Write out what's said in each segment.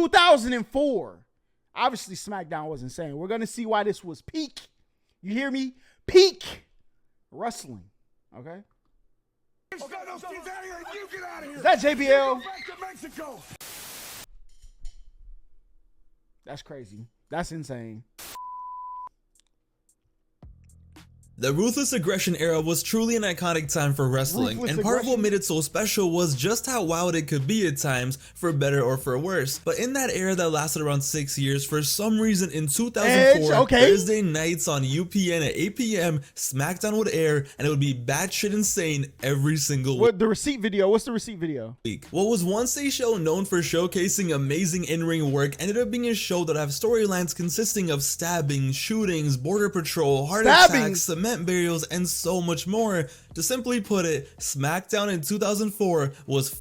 2004. Obviously, SmackDown was insane. We're going to see why this was peak. You hear me? Peak wrestling. Okay? Is that JBL? That's crazy. That's insane. The Ruthless Aggression era was truly an iconic time for wrestling, and part of what made it so special was just how wild it could be at times, for better or for worse. But in that era that lasted around 6 years, for some reason in 2004, Thursday nights on UPN at 8 p.m, SmackDown would air, and it would be batshit insane every single week. The receipt video, what's the receipt video? What was once a show known for showcasing amazing in-ring work ended up being a show that have storylines consisting of stabbings, shootings, border patrol, heart attacks, cement burials, and so much more. To simply put it, SmackDown in 2004 was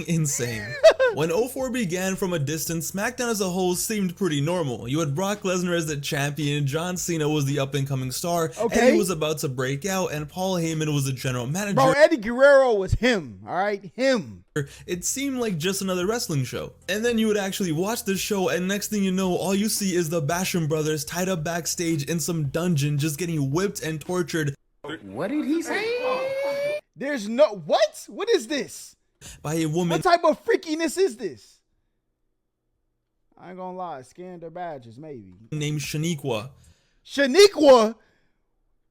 insane. When 04 began from a distance, SmackDown as a whole seemed pretty normal. You had Brock Lesnar as the champion, John Cena was the up-and-coming star, Eddie was about to break out, and Paul Heyman was the general manager. Bro, Eddie Guerrero was him, alright? Him. It seemed like just another wrestling show. And then you would actually watch the show, and next thing you know, all you see is the Basham brothers tied up backstage in some dungeon just getting whipped and tortured. What did he say? There's no... What? What is this? By a woman. What type of freakiness is this? I ain't gonna lie. Scanned their badges, maybe. Named Shaniqua. Shaniqua?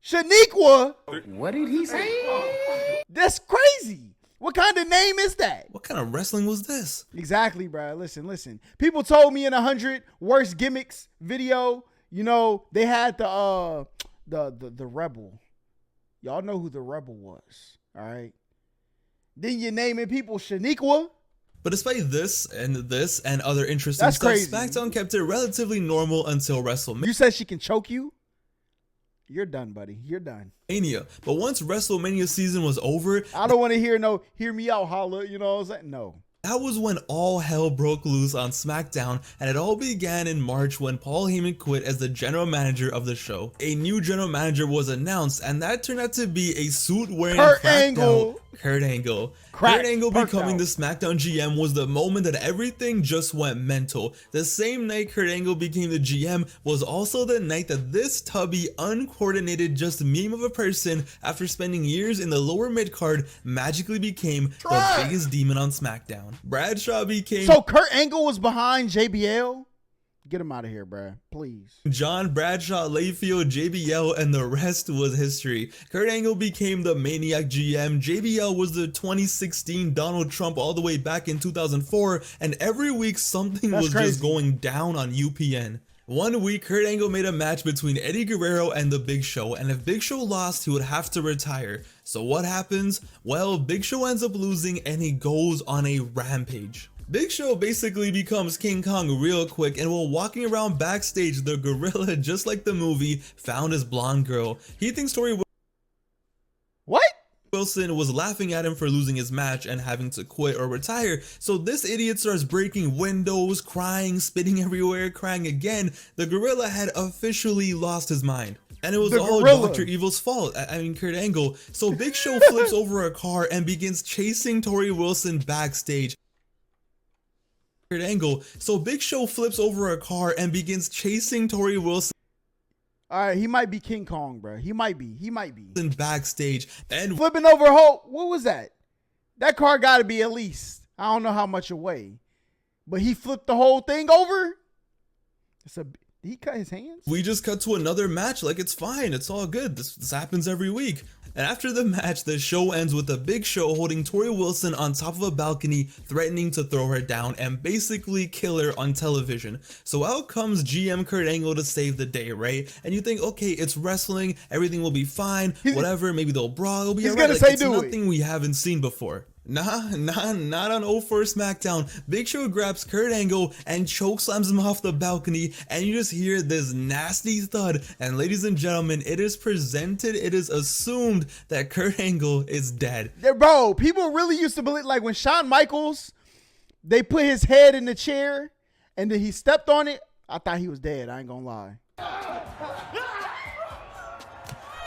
Shaniqua? What did he say? That's crazy. What kind of name is that? What kind of wrestling was this? Exactly, bro. Listen. People told me in 100 worst gimmicks video, you know, they had the Rebel. Y'all know who the Rebel was, all right? Then you're naming people Shaniqua. But despite this and other interesting stuff, SmackDown kept it relatively normal until WrestleMania. You said she can choke you? You're done, buddy. You're done. But once WrestleMania season was over, I don't want to hear me out, Holla. You know what I'm saying? No. That was when all hell broke loose on SmackDown, and it all began in March when Paul Heyman quit as the general manager of the show. A new general manager was announced, and that turned out to be a suit-wearing Kurt Angle. Kurt Angle becoming the SmackDown GM was the moment that everything just went mental. The same night Kurt Angle became the GM was also the night that this tubby, uncoordinated, just meme of a person, after spending years in the lower mid-card, magically became the biggest demon on SmackDown. Bradshaw became... So Kurt Angle was behind JBL? Get him out of here, bruh. Please. John Bradshaw, Layfield, JBL, and the rest was history. Kurt Angle became the Maniac GM. JBL was the 2016 Donald Trump all the way back in 2004. And every week something was just going down on UPN. One week, Kurt Angle made a match between Eddie Guerrero and The Big Show, and if Big Show lost, he would have to retire. So what happens? Well, Big Show ends up losing and he goes on a rampage. Big Show basically becomes King Kong real quick, and while walking around backstage, the gorilla, just like the movie, found his blonde girl. He thinks Wilson was laughing at him for losing his match and having to quit or retire, so this idiot starts breaking windows, crying, spitting everywhere, crying again. The gorilla had officially lost his mind. And it was all Dr. Evil's fault. I mean, Kurt Angle. So Big Show flips over a car and begins chasing Tori Wilson backstage. Kurt Angle. So Big Show flips over a car and begins chasing Tori Wilson. All right, he might be King Kong, bro. He might be. Backstage and flipping over Hulk. What was that? That car got to be at least, I don't know how much away, but he flipped the whole thing over. Did he cut his hands? We just cut to another match like it's fine. It's all good. This happens every week. And after the match, the show ends with a Big Show holding Tori Wilson on top of a balcony, threatening to throw her down and basically kill her on television. So out comes GM Kurt Angle to save the day, right? And you think, okay, it's wrestling, everything will be fine, whatever, maybe they'll brawl, it'll be alright. Like, it's nothing we haven't seen before. Not on 04 SmackDown. Big Show grabs Kurt Angle and chokeslams him off the balcony, and you just hear this nasty thud. And ladies and gentlemen, it is assumed that Kurt Angle is dead. Bro, people really used to believe, like when Shawn Michaels, they put his head in the chair and then he stepped on it. I thought he was dead. I ain't gonna lie.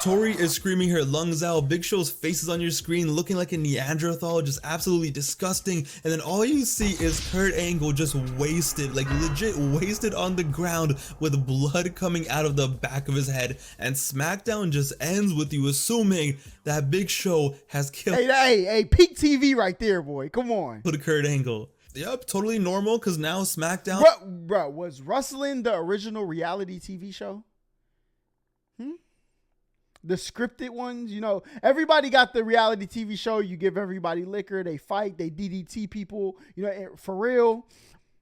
Tori is screaming her lungs out, Big Show's face is on your screen looking like a Neanderthal, just absolutely disgusting, and then all you see is Kurt Angle just wasted, like legit wasted on the ground with blood coming out of the back of his head, and SmackDown just ends with you assuming that Big Show has killed Hey, peak TV right there, boy. Come on. Kurt Angle. Yep, totally normal, because now SmackDown... Bro, was wrestling the original reality TV show? The scripted ones, you know, everybody got the reality TV show. You give everybody liquor, they fight, they DDT people, you know, for real.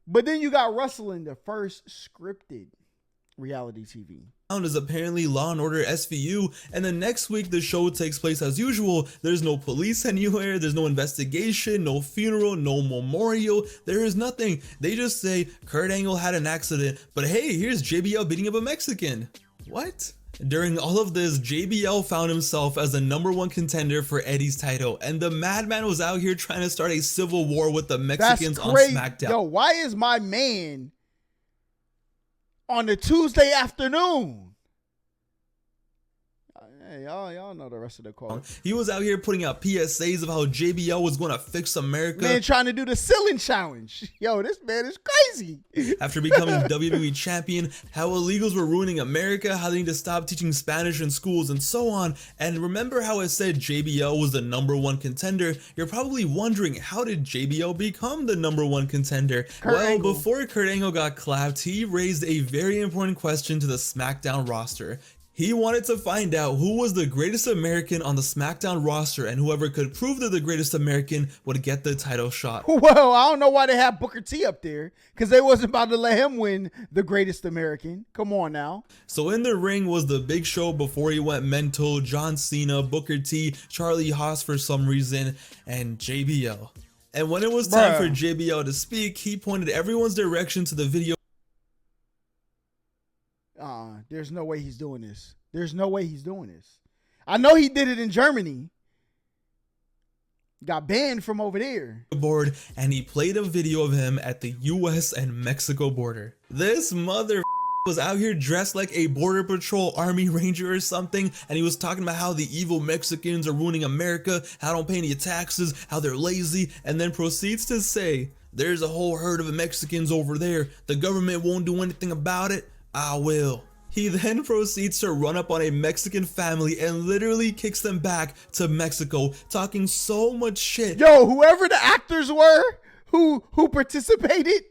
But then you got wrestling, the first scripted reality TV. Is apparently Law and Order SVU, and then next week the show takes place as usual. There's no police anywhere, there's no investigation, no funeral, no memorial, there is nothing. They just say Kurt Angle had an accident, but hey, here's JBL beating up a Mexican. What? During all of this, JBL found himself as the #1 contender for Eddie's title, and the Madman was out here trying to start a civil war with the Mexicans on SmackDown. Yo, why is my man on a Tuesday afternoon? Hey, y'all know the rest of the call. He was out here putting out PSAs of how JBL was going to fix America. Man trying to do the ceiling challenge. Yo, this man is crazy. After becoming WWE champion, how illegals were ruining America, how they need to stop teaching Spanish in schools, and so on. And remember how I said JBL was the #1 contender? You're probably wondering, how did JBL become the #1 contender? Before Kurt Angle got clapped, he raised a very important question to the SmackDown roster. He wanted to find out who was the greatest American on the SmackDown roster, and whoever could prove they're the greatest American would get the title shot. Well, I don't know why they have Booker T up there, because they wasn't about to let him win the greatest American. Come on now. So in the ring was the Big Show before he went mental, John Cena, Booker T, Charlie Haas for some reason, and JBL. And when it was time for JBL to speak, he pointed everyone's direction to the video. There's no way he's doing this. There's no way he's doing this. I know he did it in Germany. Got banned from over there. Board, and he played a video of him at the US and Mexico border. This mother was out here dressed like a border patrol army ranger or something, and he was talking about how the evil Mexicans are ruining America, how they don't pay any taxes, how they're lazy, and then proceeds to say, there's a whole herd of Mexicans over there. The government won't do anything about it. I will. He then proceeds to run up on a Mexican family and literally kicks them back to Mexico, talking so much shit. Yo, whoever the actors were who participated,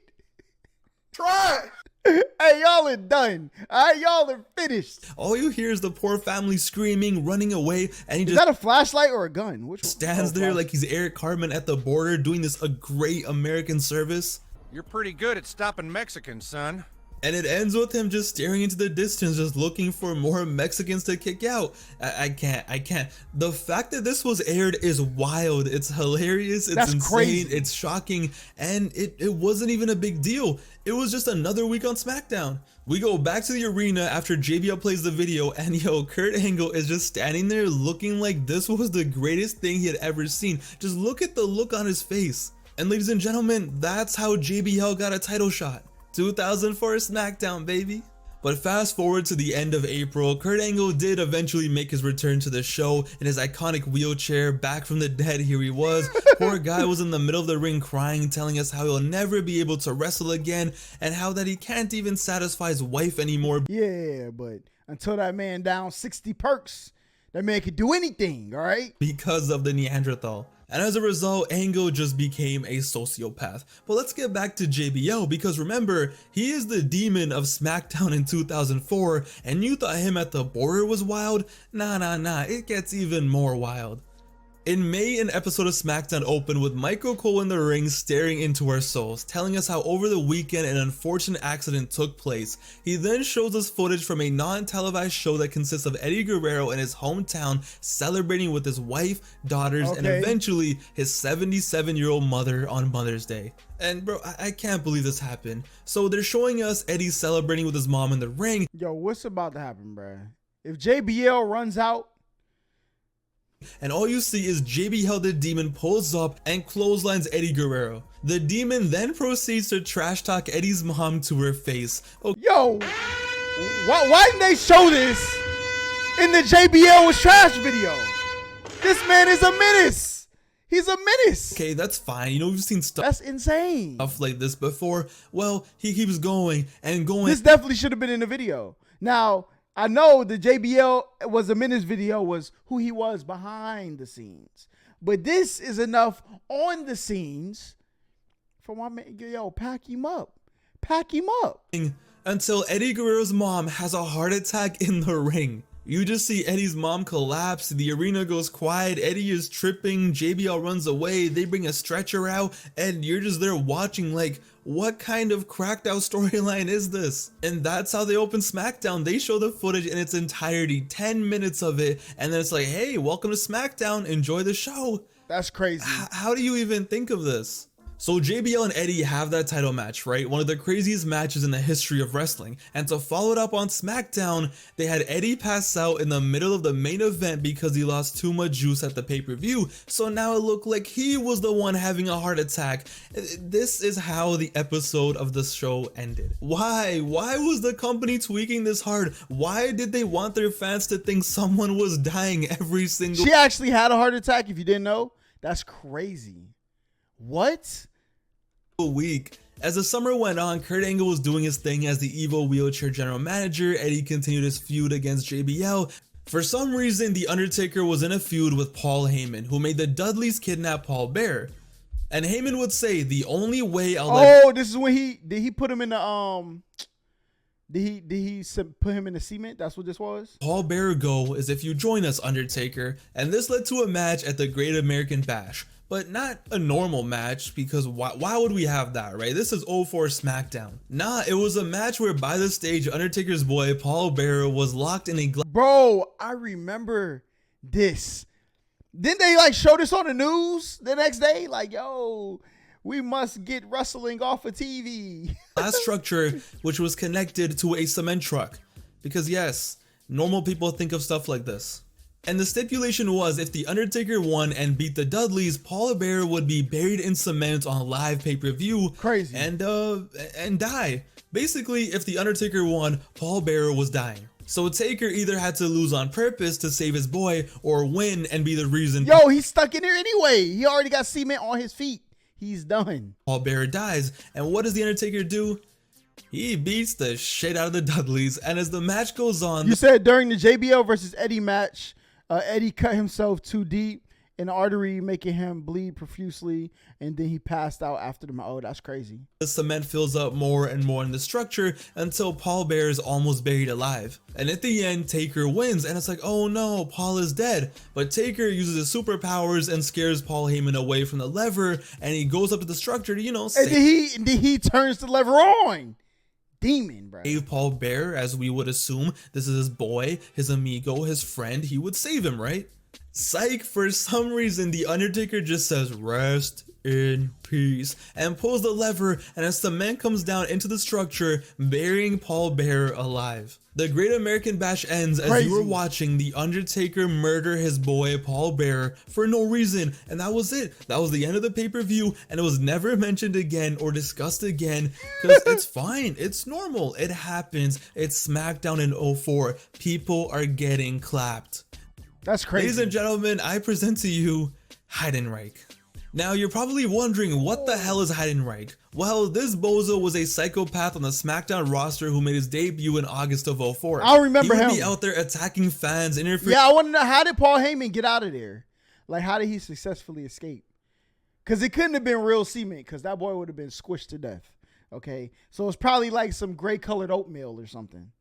try. Hey, y'all are done. All right, y'all are finished. All you hear is the poor family screaming, running away, and he is that a flashlight or a gun? Which stands there like he's Eric Cartman at the border doing this a great American service. You're pretty good at stopping Mexicans, son. And it ends with him just staring into the distance, just looking for more Mexicans to kick out. I can't. The fact that this was aired is wild. It's hilarious. It's insane. Crazy. It's shocking. And it wasn't even a big deal. It was just another week on SmackDown. We go back to the arena after JBL plays the video, and yo, Kurt Angle is just standing there looking like this was the greatest thing he had ever seen. Just look at the look on his face. And ladies and gentlemen, that's how JBL got a title shot. 2004 SmackDown, baby. But fast forward to the end of April, Kurt Angle did eventually make his return to the show in his iconic wheelchair. Back from the dead, here he was. Poor guy was in the middle of the ring crying, telling us how he'll never be able to wrestle again, and how that he can't even satisfy his wife anymore. Yeah, but until that man down 60 perks, that man could do anything, all right? Because of the Neanderthal. And as a result, Angle just became a sociopath. But let's get back to JBL, because remember, he is the demon of SmackDown in 2004, and you thought him at the border was wild? Nah, it gets even more wild. In May, an episode of SmackDown opened with Michael Cole in the ring staring into our souls, telling us how over the weekend an unfortunate accident took place. He then shows us footage from a non-televised show that consists of Eddie Guerrero in his hometown celebrating with his wife, daughters, and eventually his 77-year-old mother on Mother's Day. And bro, I can't believe this happened. So they're showing us Eddie celebrating with his mom in the ring. Yo, what's about to happen, bro? If JBL runs out, and all you see is JBL the Demon pulls up and clotheslines Eddie Guerrero. The Demon then proceeds to trash talk Eddie's mom to her face. Yo, why didn't they show this in the JBL was trash video. This man is a menace. He's a menace. Okay, that's fine. You know, we've seen That's insane. stuff like this before. Well, he keeps going and going. This definitely should have been in the video. Now, I know the JBL was a menace video was who he was behind the scenes. But this is enough on the scenes for my man. Yo, pack him up. Pack him up. Until Eddie Guerrero's mom has a heart attack in the ring. You just see Eddie's mom collapse, the arena goes quiet, Eddie is tripping, JBL runs away, they bring a stretcher out, and you're just there watching like, what kind of cracked out storyline is this? And that's how they open SmackDown. They show the footage in its entirety, 10 minutes of it, and then it's like, hey, welcome to SmackDown, enjoy the show. That's crazy. How do you even think of this? So JBL and Eddie have that title match, right? One of the craziest matches in the history of wrestling. And to follow it up on SmackDown, they had Eddie pass out in the middle of the main event because he lost too much juice at the pay-per-view. So now it looked like he was the one having a heart attack. This is how the episode of the show ended. Why? Why was the company tweaking this hard? Why did they want their fans to think someone was dying every single She actually had a heart attack, if you didn't know. That's crazy. What? week? As the summer went on, Kurt Angle was doing his thing as the evil wheelchair general manager. Eddie continued his feud against JBL. For some reason, The Undertaker was in a feud with Paul Heyman, who made the Dudleys kidnap Paul Bearer. And Heyman would say, the only way I'll let— this is when he put him in the did he put him in the cement? That's what this was? Paul Bearer go is if you join us, Undertaker. And this led to a match at the Great American Bash. But not a normal match, because why would we have that, right? This is 04 SmackDown. Nah, it was a match where by the stage, Undertaker's boy, Paul Bearer, was locked in a Bro, I remember this. Didn't they like show this on the news the next day? Like, yo, we must get wrestling off of TV. glass structure, which was connected to a cement truck. Because yes, normal people think of stuff like this. And the stipulation was if The Undertaker won and beat the Dudleys, Paul Bearer would be buried in cement on live pay-per-view. Crazy. And die. Basically, if The Undertaker won, Paul Bearer was dying. So Taker either had to lose on purpose to save his boy or win and be the reason— Yo, he's stuck in there anyway. He already got cement on his feet. He's done. Paul Bearer dies. And what does The Undertaker do? He beats the shit out of the Dudleys. And as the match goes on— You said during the JBL versus Eddie match, Eddie cut himself too deep in the artery, making him bleed profusely, and then he passed out after the match. Oh, that's crazy. the cement fills up more and more in the structure until Paul Bearer is almost buried alive. And at the end, Taker wins, and it's like, oh no, Paul is dead. But Taker uses his superpowers and scares Paul Heyman away from the lever, and he goes up to the structure to, And then he turns the lever on. Demon, bro. save Paul Bearer, as we would assume. This is his boy, his amigo, his friend. He would save him, right? Psych, for some reason, The Undertaker just says, rest in peace, and pulls the lever, and as cement comes down into the structure, burying Paul Bearer alive. The Great American Bash ends as Crazy. you were watching The Undertaker murder his boy Paul Bearer for no reason, and that was it. That was the end of the pay-per-view, and it was never mentioned again or discussed again, because it's fine, it's normal, it happens. It's SmackDown in 04. People are getting clapped. That's crazy. Ladies and gentlemen, I present to you Heidenreich. Now, you're probably wondering, what the hell is Heidenreich? Well, this bozo was a psychopath on the SmackDown roster who made his debut in August of 04. I remember he would him. be out there attacking fans, interfering. Yeah, I want to know, how did Paul Heyman get out of there? Like, how did he successfully escape? Because it couldn't have been real cement, because that boy would have been squished to death. Okay, so it's probably like some gray colored oatmeal or something.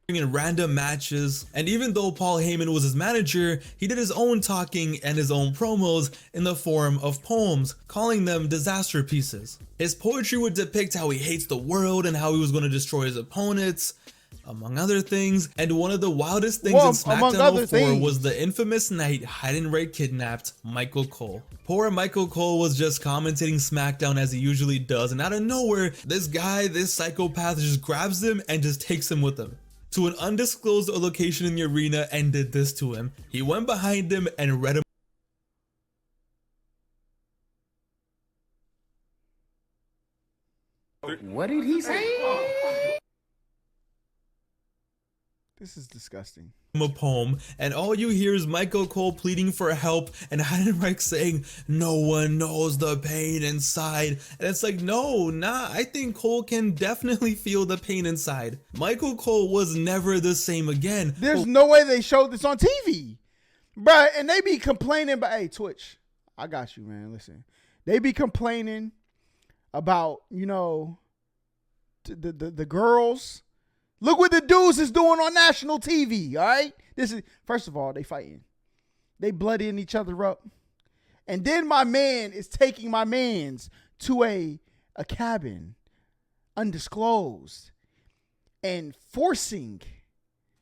In random matches, and even though Paul Heyman was his manager, he did his own talking and his own promos in the form of poems, calling them disaster pieces. His poetry would depict how he hates the world and how he was going to destroy his opponents, among other things. And one of the wildest things in SmackDown 04 was the infamous night Heidenreich kidnapped Michael Cole. Poor Michael Cole was just commentating SmackDown as he usually does, and out of nowhere, this guy, this psychopath, just grabs him and just takes him with him to an undisclosed location in the arena and did this to him. He went behind him and read him. What did he say? This is disgusting. A poem, and all you hear is Michael Cole pleading for help and Heidenreich saying no one knows the pain inside, and it's like, no, nah, I think Cole can definitely feel the pain inside. Michael Cole was never the same again. There's no way they showed this on TV, bruh. And they be complaining, but hey, Twitch, I got you, man. Listen, they be complaining about, you know, the girls. Look what the dudes is doing on national TV, all right? This is, first of all, they fighting. They bloodying each other up. And then my man is taking my mans to a cabin, undisclosed, and forcing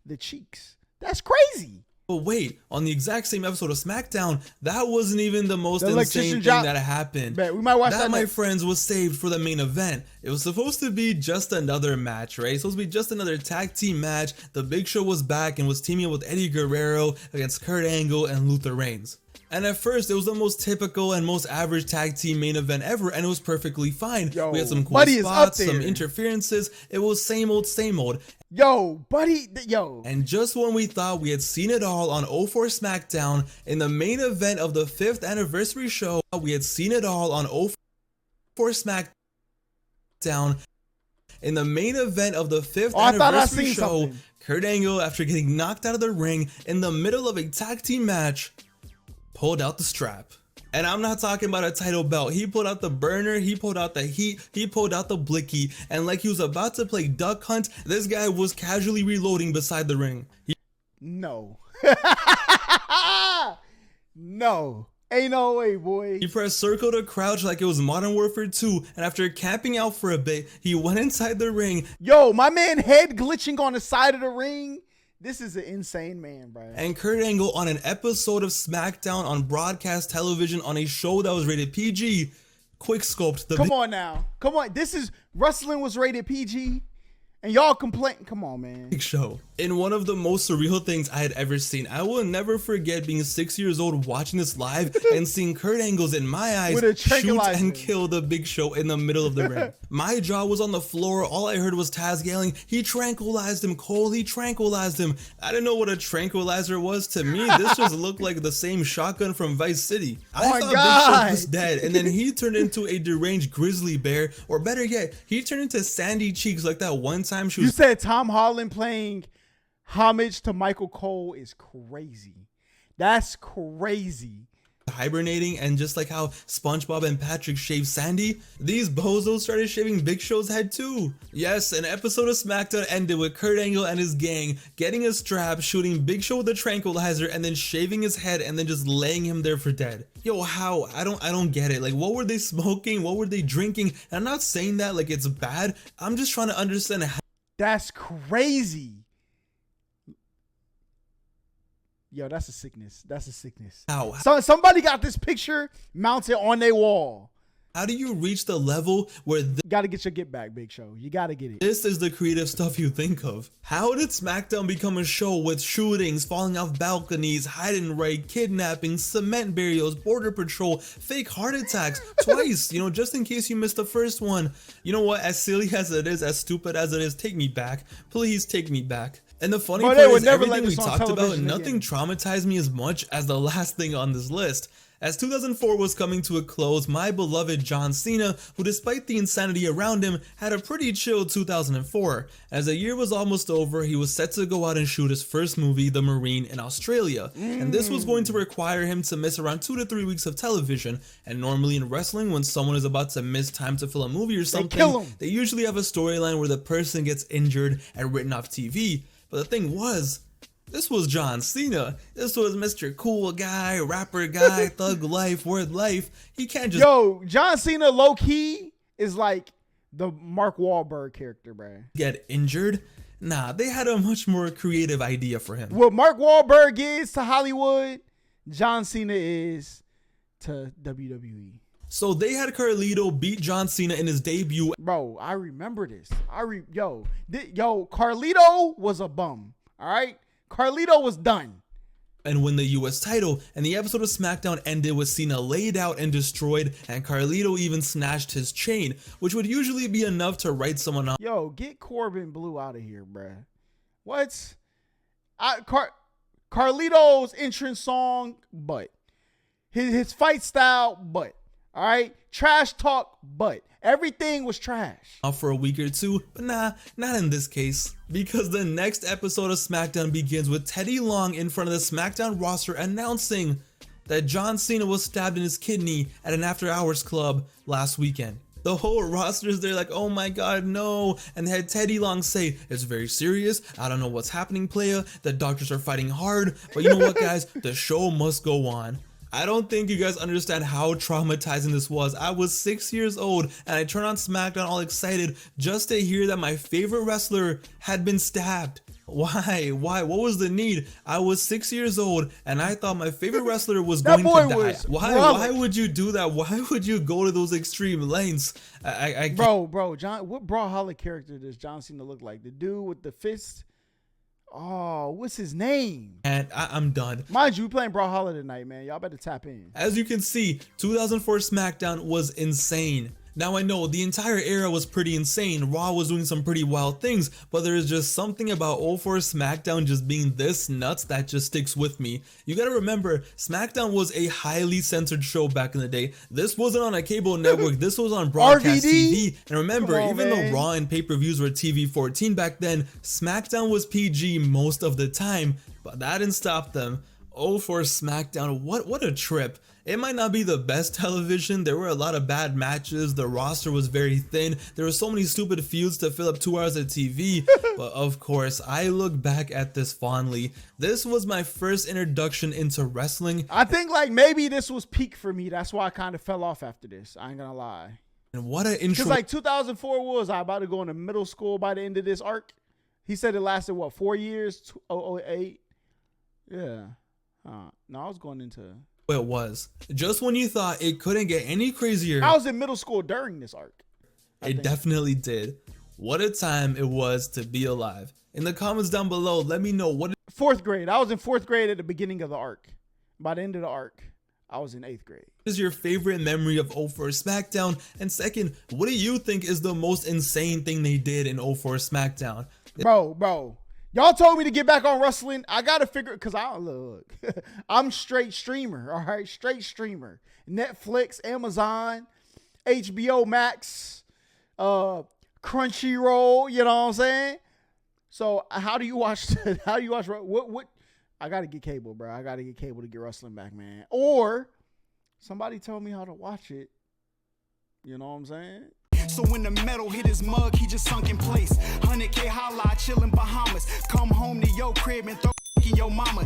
the cheeks. That's crazy. But wait, on the exact same episode of SmackDown, that wasn't even the most The insane thing that happened. Bet, we might watch that my next. friends, was saved for the main event. It was supposed to be just another match, right? Supposed to be just another tag team match. The Big Show was back and was teaming up with Eddie Guerrero against Kurt Angle and Luther Reigns. And at first, it was the most typical and most average tag team main event ever, and it was perfectly fine. Yo, we had some cool Buddy is up spots, there. some interferences. It was same old, same old. Yo, Buddy, yo. And just when we thought we had seen it all on 04 SmackDown, in the main event of the 5th anniversary show, we had seen it all on 04 SmackDown. In the main event of the 5th anniversary show, something. Kurt Angle, after getting knocked out of the ring in the middle of a tag team match, pulled out the strap. And I'm not talking about a title belt. He pulled out the burner, he pulled out the heat, he pulled out the blicky, and like he was about to play duck hunt, this guy was casually reloading beside the ring. No. No. Ain't no way, boy. He pressed circle to crouch like it was Modern Warfare 2, and after camping out for a bit, he went inside the ring. Yo, my man head glitching on the side of the ring. This is an insane man, bro. And Kurt Angle on an episode of SmackDown on broadcast television on a show that was rated PG, quick scoped the Come on now. Come on. This is, wrestling was rated PG. And y'all complain. Come on, man. Big Show. In one of the most surreal things I had ever seen. I will never forget being 6 years old watching this live and seeing Kurt Angle's, in my eyes, With a shoot tranquilizer. and kill the Big Show in the middle of the ring. My jaw was on the floor. All I heard was Taz yelling, "He tranquilized him, Cole, he tranquilized him." I didn't know what a tranquilizer was. To me, this just looked like the same shotgun from Vice City. I my thought God. Big Show was dead, and then he turned into a deranged grizzly bear, or better yet, he turned into Sandy Cheeks like that one time she You was said Tom Holland playing homage to Michael Cole is crazy. That's crazy. hibernating, and just like how SpongeBob and Patrick shaved Sandy, these bozos started shaving Big Show's head too. Yes, an episode of SmackDown ended with Kurt Angle and his gang getting a strap, shooting Big Show with a tranquilizer, and then shaving his head and then just laying him there for dead. Yo, how? I don't get it. Like, what were they smoking? What were they drinking? And I'm not saying that like it's bad. I'm just trying to understand how. That's crazy. Yo, that's a sickness. That's a sickness. How? So somebody got this picture mounted on their wall. How do you reach the level where You got to get your get back, Big Show. You got to get it. this is the creative stuff you think of? How did SmackDown become a show with shootings, falling off balconies, hide and right, kidnapping, cement burials, border patrol, fake heart attacks twice, you know, just in case you missed the first one? You know what? As silly as it is, as stupid as it is, take me back. Please take me back. And the funny Bro, part they would is, never let everything we this on talked about, television nothing again. traumatized me as much as the last thing on this list. As 2004 was coming to a close, my beloved John Cena, who despite the insanity around him, had a pretty chill 2004. As the year was almost over, he was set to go out and shoot his first movie, The Marine, in Australia. And this was going to require him to miss around 2 to 3 weeks of television. And normally in wrestling, when someone is about to miss time to fill a movie or kill something, him. they usually have a storyline where the person gets injured and written off TV. But the thing was, this was John Cena. This was Mr. Cool Guy, rapper guy, thug life, word life. He can't just Yo, John Cena low key is like the Mark Wahlberg character, bruh. get injured. Nah, they had a much more creative idea for him. What Mark Wahlberg is to Hollywood, John Cena is to WWE. So they had Carlito beat John Cena in his debut. Bro, I remember this. Yo, Carlito was a bum. All right, Carlito was done. And win the US title, and the episode of SmackDown ended with Cena laid out and destroyed, and Carlito even snatched his chain, which would usually be enough to write someone off. Yo, get Corbin Blue out of here, bruh. What? Carlito's entrance song, but his fight style, but all right, trash talk, but everything was trash. Out for a week or two, but nah, not in this case. Because the next episode of SmackDown begins with Teddy Long in front of the SmackDown roster announcing that John Cena was stabbed in his kidney at an after hours club last weekend. The whole roster is there like, oh my god, no. And they had Teddy Long say, it's very serious. I don't know what's happening, playa. The doctors are fighting hard. But you know what, guys? The show must go on. I don't think you guys understand how traumatizing this was. I was 6 years old and I turned on SmackDown all excited just to hear that my favorite wrestler had been stabbed. Why? What was the need? I was 6 years old and I thought my favorite wrestler was going to die. Why would you do that? Why would you go to those extreme lengths? Bro, John, what Holla character does John Cena look like? The dude with the fist? Oh, what's his name? And I'm done. Mind you, we playing Holla tonight, man. Y'all better tap in. As you can see, 2004 SmackDown was insane. Now I know the entire era was pretty insane, Raw was doing some pretty wild things, but there is just something about 04 SmackDown just being this nuts that just sticks with me. You gotta remember, SmackDown was a highly censored show back in the day. This wasn't on a cable network, this was on broadcast TV. And remember, even though Raw and pay-per-views were TV-14 back then, SmackDown was PG most of the time, but that didn't stop them. 04 SmackDown, what a trip. It might not be the best television, there were a lot of bad matches, the roster was very thin, there were so many stupid feuds to fill up 2 hours of TV, but of course, I look back at this fondly. This was my first introduction into wrestling. I think like maybe this was peak for me, that's why I kind of fell off after this, I ain't gonna lie. And what an intro. Because like 2004 was, I about to go into middle school by the end of this arc. He said it lasted, what, 4 years? 2008? Yeah. No, I was going into... It was. Just when you thought it couldn't get any crazier. I was in middle school during this arc. It definitely did. What a time it was to be alive. In the comments down below, let me know what... 4th grade. I was in 4th grade at the beginning of the arc. By the end of the arc, I was in 8th grade. What is your favorite memory of 04 SmackDown? And second, what do you think is the most insane thing they did in 04 SmackDown? Bro. Y'all told me to get back on wrestling. I got to figure, because I look, I'm straight streamer, all right? Straight streamer. Netflix, Amazon, HBO Max, Crunchyroll, you know what I'm saying? So how do you watch, what? I got to get cable, bro. I got to get cable to get wrestling back, man. Or somebody told me how to watch it. You know what I'm saying? So when the metal hit his mug, he just sunk in place. 100K Holla, chillin' Bahamas. Come home to your crib and throw in your mama.